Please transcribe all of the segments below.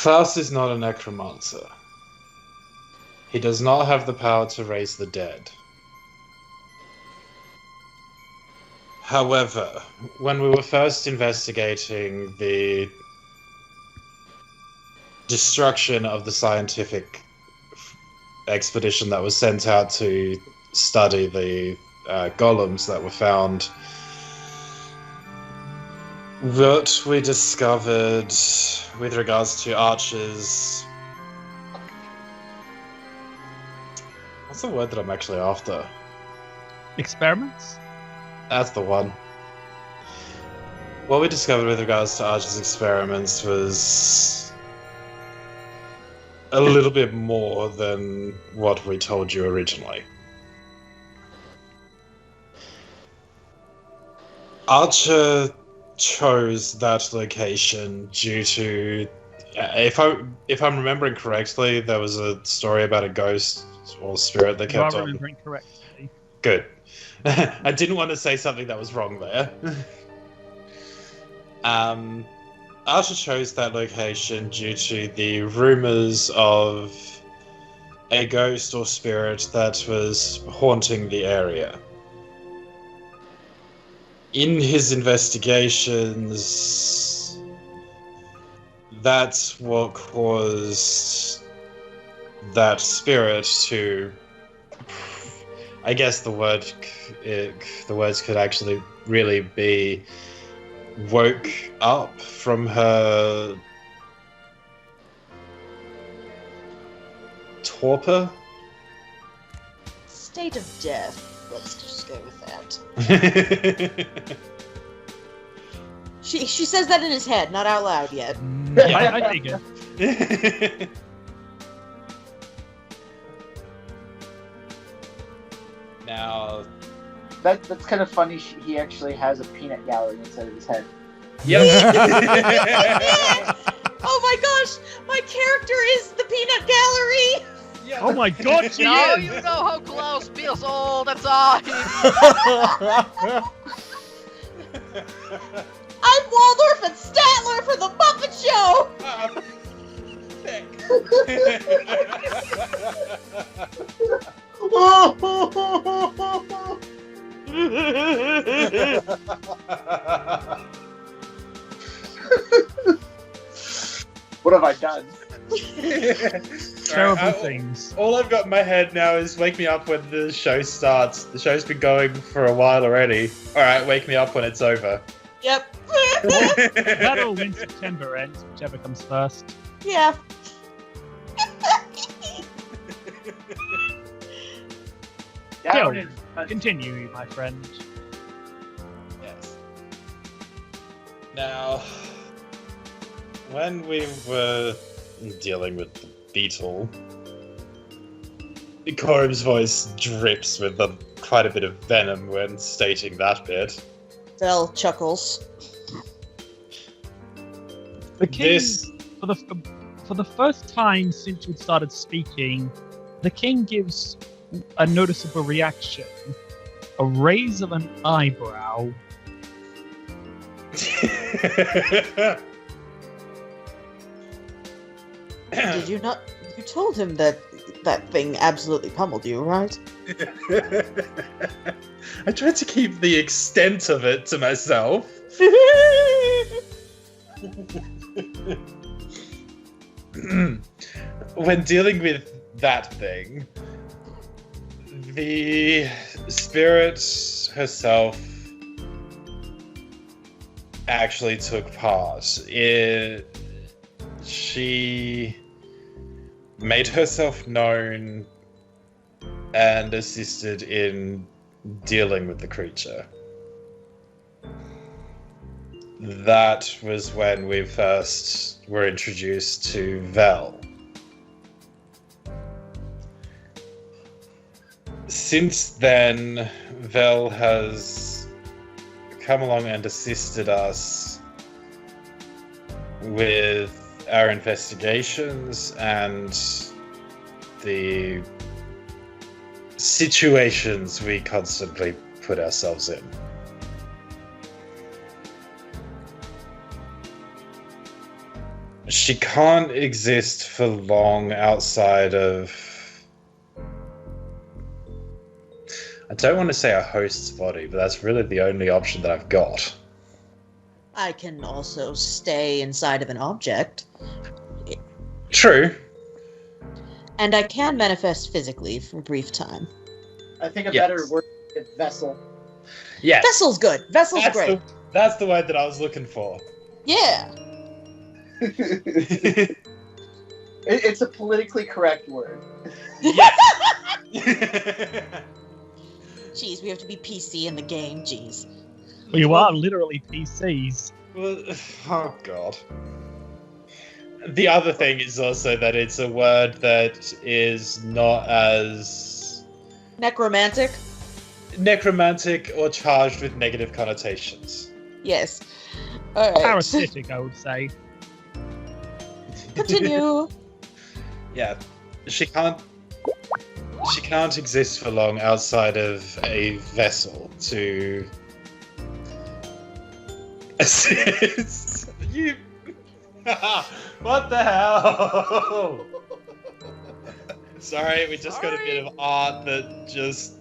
Claus is not a necromancer. He does not have the power to raise the dead. However, when we were first investigating the destruction of the scientific expedition that was sent out to study the golems that were found, what we discovered with regards to archers... What's the word that I'm actually after? Experiments? That's the one. What we discovered with regards to Archer's experiments was a little bit more than what we told you originally. Archer chose that location due to, if I'm remembering correctly, there was a story about a ghost or spirit that kept on. You are remembering correctly. Good. I didn't want to say something that was wrong there. Archer chose that location due to the rumors of a ghost or spirit that was haunting the area. In his investigations, that's what caused that spirit to... I guess the words could actually really be woke up from her torpor. State of death. Let's just go with that. She says that in his head, not out loud yet. I take it. Now, that's kind of funny. He actually has a peanut gallery inside of his head. yep. Oh my gosh, my character is the peanut gallery. Oh my god, she Now is! you know how Klaus feels all the time! I'm Waldorf and Statler for the Muppet Show. What have I done? Terrible things. All I've got in my head now is wake me up when the show starts. The show's been going for a while already. Alright, wake me up when it's over. Yep. That or when September ends, whichever comes first. Yeah. Still, continue, my friend. Yes. Now, when we were dealing with the beetle, Korim's voice drips with quite a bit of venom when stating that bit. Vell chuckles. The king, for the first time since we started speaking, the king gives a noticeable reaction. A raise of an eyebrow. Did you not? You told him that that thing absolutely pummeled you, right? I tried to keep the extent of it to myself. When dealing with that thing, the spirit herself actually took part. She made herself known and assisted in dealing with the creature. That was when we first were introduced to Vell. Since then, Vell has come along and assisted us with our investigations and the situations we constantly put ourselves in. she can't exist for long outside of... I don't want to say a host's body, but that's really the only option that I've got. I can also stay inside of an object. True. And I can manifest physically for a brief time. I think a better word is vessel. Yeah. Vessel's good. Vessel's great. That's the word that I was looking for. Yeah. It's a politically correct word. Yes. Jeez, we have to be PC in the game. Jeez. Well, you are literally PCs. Well, oh god. The other thing is also that it's a word that is not as Necromantic? necromantic or charged with negative connotations. Yes. Alright. Parasitic, I would say. Continue. Yeah. She can't exist for long outside of a vessel to assist you. What the hell? Sorry, we just got a bit of art that just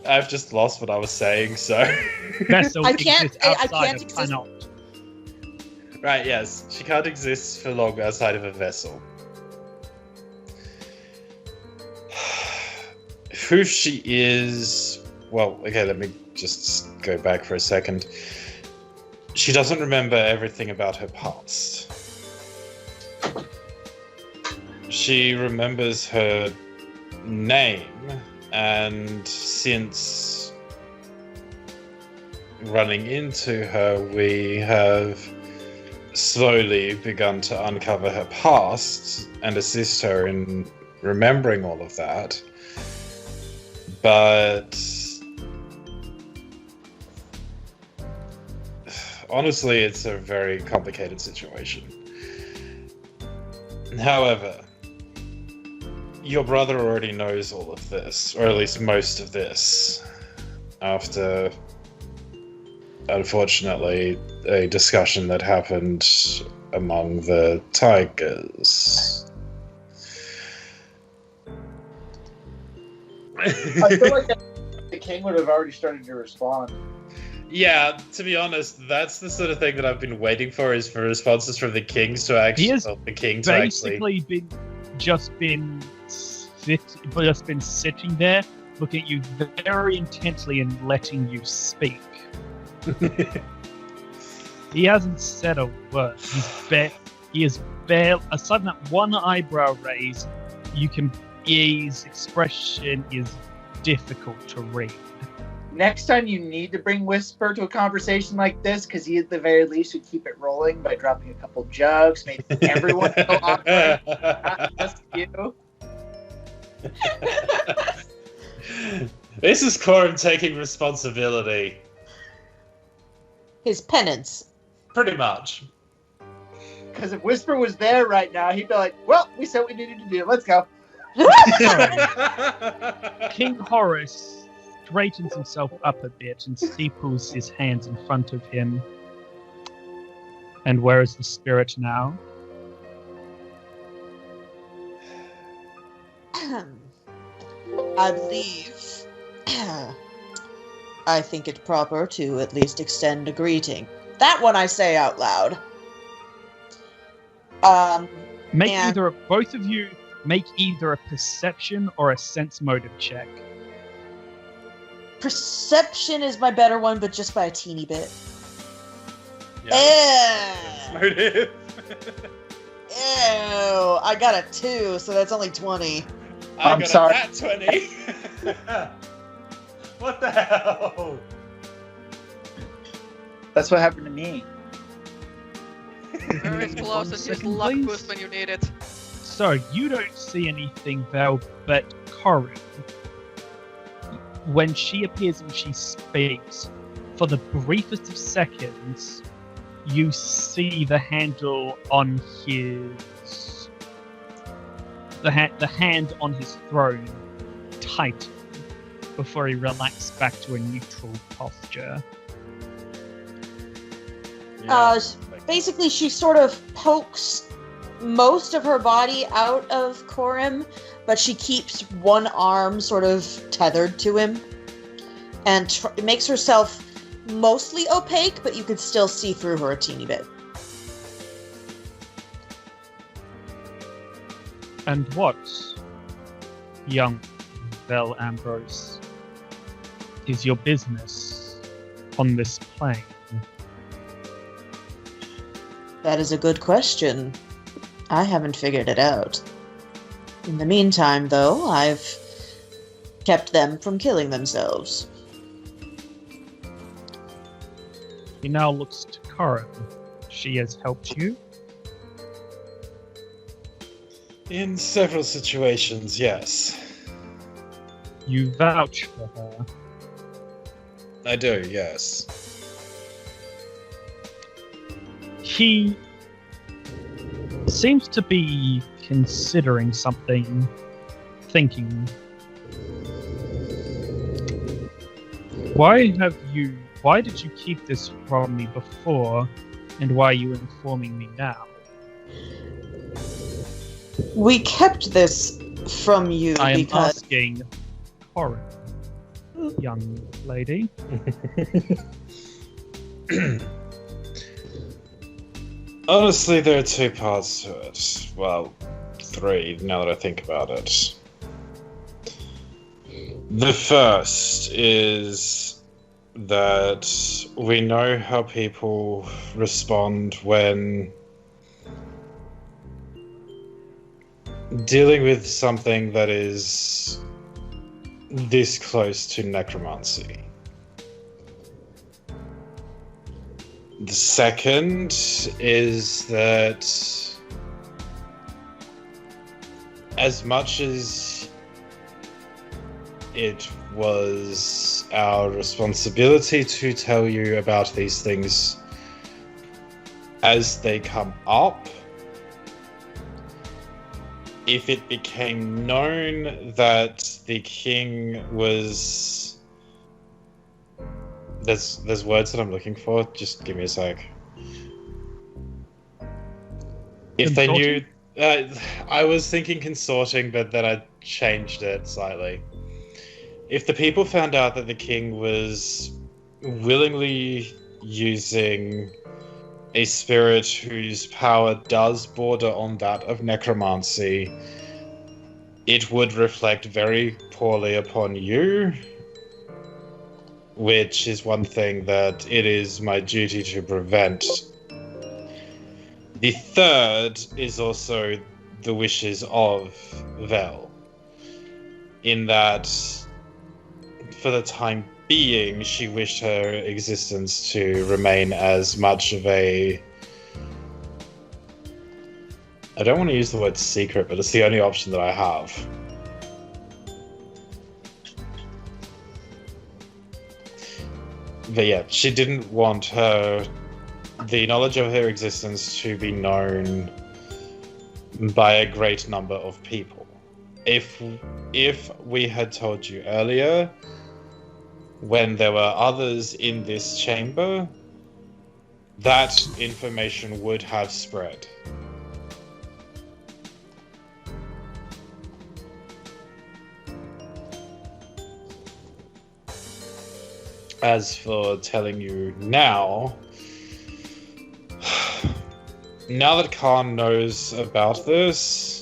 I've just lost what I was saying, so Vessel I can't exists outside of exist. cannot. right, yes, she can't exist for long outside of a vessel. Who she is... Well, okay, let me just go back for a second. She doesn't remember everything about her past. She remembers her name, and since running into her, we have slowly begun to uncover her past and assist her in remembering all of that. But honestly, it's a very complicated situation. However, your brother already knows all of this, or at least most of this, after, unfortunately, a discussion that happened among the tigers. I feel like the king would have already started to respond. Yeah, to be honest, that's the sort of thing that I've been waiting for, is for responses from the kings to actually... He has basically just been sitting there, looking at you very intently and letting you speak. He hasn't said a word. He is barely, aside from that one eyebrow raise, his expression is difficult to read. Next time you need to bring Whisper to a conversation like this, because he at the very least would keep it rolling by dropping a couple jokes, make everyone feel awkward, not just you. This is Korim taking responsibility. His penance. Pretty much. Because if Whisper was there right now, he'd be like, well, we said what we needed to do. Let's go. King Horace straightens himself up a bit and steeples his hands in front of him. And where is the spirit now? I believe... I think it proper to at least extend a greeting. That one I say out loud. Both of you make either a perception or a sense motive check. Perception is my better one, but just by a teeny bit. Yeah. Ew. Motive. Ew. I got a 2, so that's only 20. I'm sorry. Nat 20. What the hell? That's what happened to me. Where is Claus and his Second, luck please. boost when you need it? So, you don't see anything, Vell, but Korim, when she appears and she speaks, for the briefest of seconds, you see the handle on his... The hand on his throne tighten before he relaxes back to a neutral posture. Basically, she sort of pokes most of her body out of Korim, but she keeps one arm sort of tethered to him and makes herself mostly opaque, but you could still see through her a teeny bit. And what, young Vell Ambrose, is your business on this plane? That is a good question. I haven't figured it out. In the meantime, though, I've kept them from killing themselves. He now looks to Korim. She has helped you? In several situations, yes. You vouch for her? I do, yes. He seems to be considering something, thinking. Why did you keep this from me before, and why are you informing me now? We kept this from you I am because... asking Korim, young lady. Honestly, there are two parts to it. Well, three, now that I think about it. The first is that we know how people respond when dealing with something that is this close to necromancy. The second is that as much as it was our responsibility to tell you about these things as they come up, if it became known that the king was... There's words that I'm looking for. Just give me a sec. If they knew... I was thinking consorting, but then I changed it slightly. If the people found out that the king was willingly using a spirit whose power does border on that of necromancy, it would reflect very poorly upon you, which is one thing that it is my duty to prevent. The third is also the wishes of Vell, in that for the time being, she wished her existence to remain as much of a... I don't want to use the word secret, but it's the only option that I have. But yeah, she didn't want the knowledge of her existence to be known by a great number of people. If we had told you earlier, when there were others in this chamber, that information would have spread. As for telling you now, now that Khan knows about this,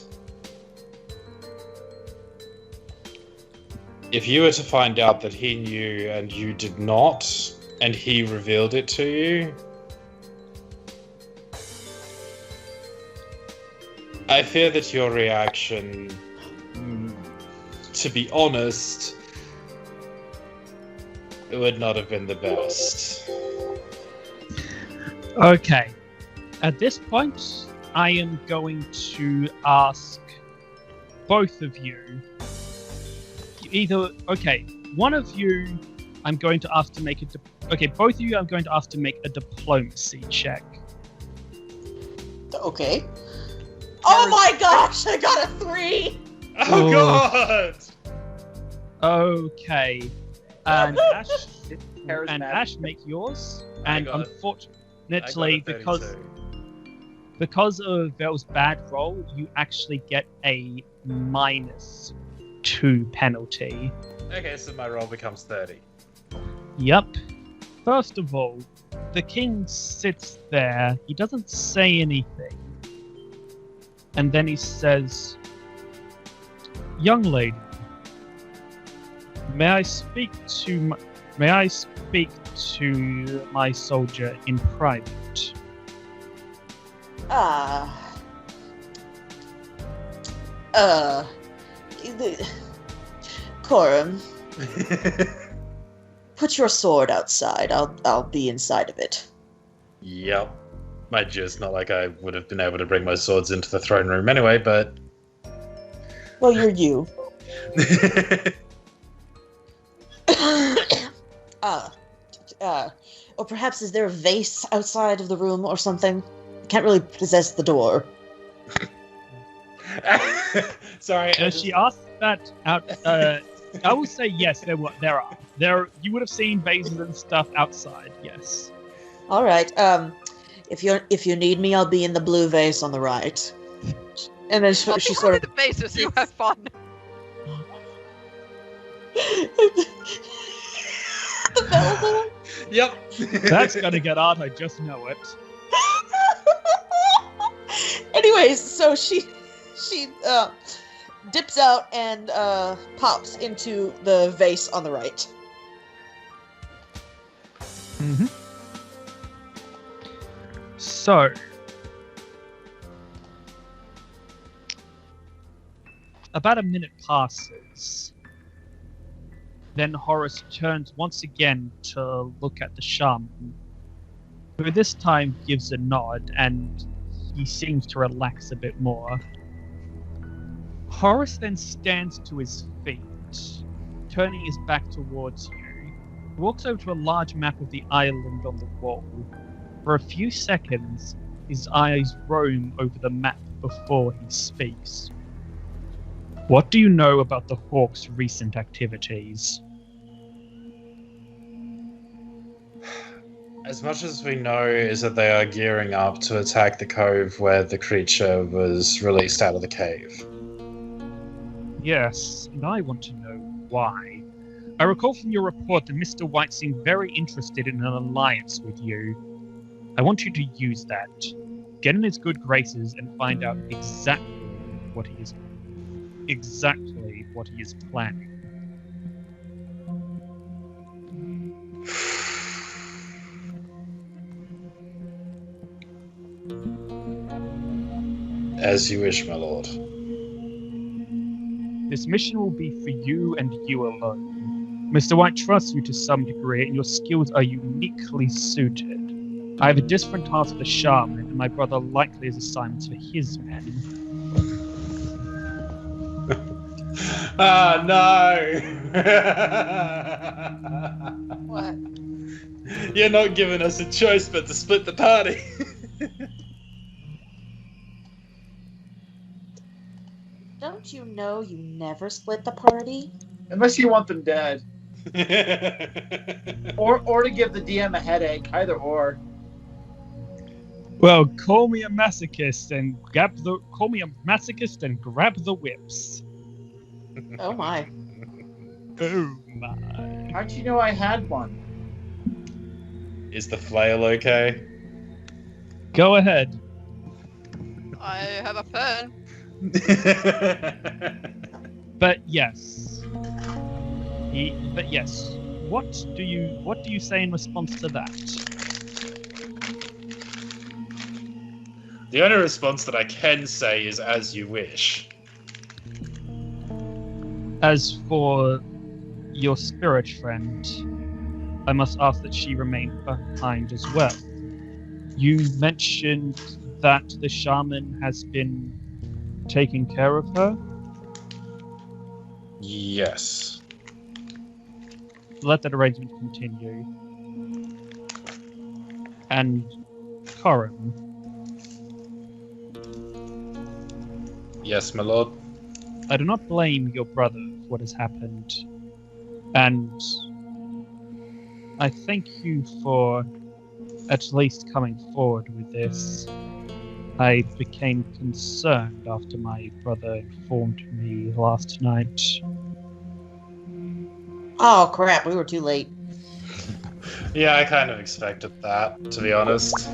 if you were to find out that he knew and you did not, and he revealed it to you, I fear that your reaction, to be honest, it would not have been the best. Okay. At this point, I am going to ask both of you. One of you I'm going to ask to make both of you I'm going to ask to make a diplomacy check. Okay. Oh my gosh, I got a 3! Oh god! Okay. And Ash, Charismatic. make yours. I And got- unfortunately, because of Vell's bad roll, you actually get a -2 penalty. Okay, so my roll becomes 30. Yep. First of all, the king sits there. He doesn't say anything. And then he says, "Young lady, may I speak to my soldier in private?" Korim, put your sword outside. I'll be inside of it. Yep. Mind you, it's not like I would have been able to bring my swords into the throne room anyway, but... Well, you're you. Or perhaps is there a vase outside of the room or something? Can't really possess the door. Sorry. She asked that out. I will say yes. There are. You would have seen vases and stuff outside. Yes. All right. If you need me, I'll be in the blue vase on the right. And then she sort of the basis. You have fun. the bell door. Yep. That's gonna get out. I just know it. Anyways, so she dips out and pops into the vase on the right. Mm-hmm. So, about a minute passes. Then Horace turns once again to look at the shaman, who this time gives a nod and he seems to relax a bit more. Horace then stands to his feet, turning his back towards you. He walks over to a large map of the island on the wall. For a few seconds, his eyes roam over the map before he speaks. What do you know about the Hawks' recent activities? As much as we know is that they are gearing up to attack the cove where the creature was released out of the cave. Yes, and I want to know why. I recall from your report that Mr. White seemed very interested in an alliance with you. I want you to use that. Get in his good graces and find out exactly what he is planning. As you wish, my lord. This mission will be for you and you alone. Mr. White trusts you to some degree, and your skills are uniquely suited. I have a different task for the shaman, and my brother likely has assignments for his men. Ah, no! What? You're not giving us a choice but to split the party. Don't you know you never split the party? Unless you want them dead. Or to give the DM a headache. Either or. Well, call me a masochist and grab the whips. Oh my. Oh my. How'd you know I had one? Is the flail okay? Go ahead. I have a pen. But yes. What do you say in response to that? The only response that I can say is as you wish. As for your spirit friend, I must ask that she remain behind as well. You mentioned that the shaman has been taking care of her? Yes. Let that arrangement continue. And Korim, Yes, my lord. I do not blame your brother for what has happened. And I thank you for at least coming forward with this. I became concerned after my brother informed me last night. Oh crap, we were too late. Yeah, I kind of expected that, to be honest.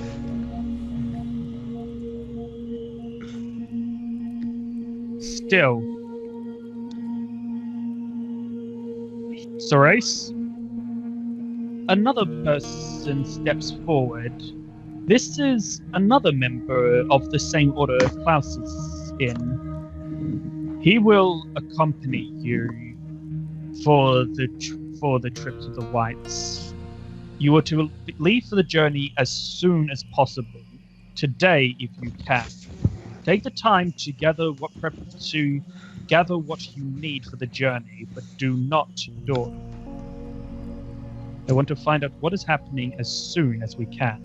Still, Sorace, another person steps forward. This is another member of the same order Claus is in. He will accompany you for the trip to the Whites. You are to leave for the journey as soon as possible. Today, if you can. Take the time to gather what you need for the journey, but do not dawdle. I want to find out what is happening as soon as we can.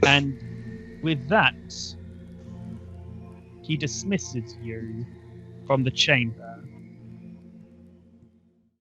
And with that, he dismisses you from the chamber.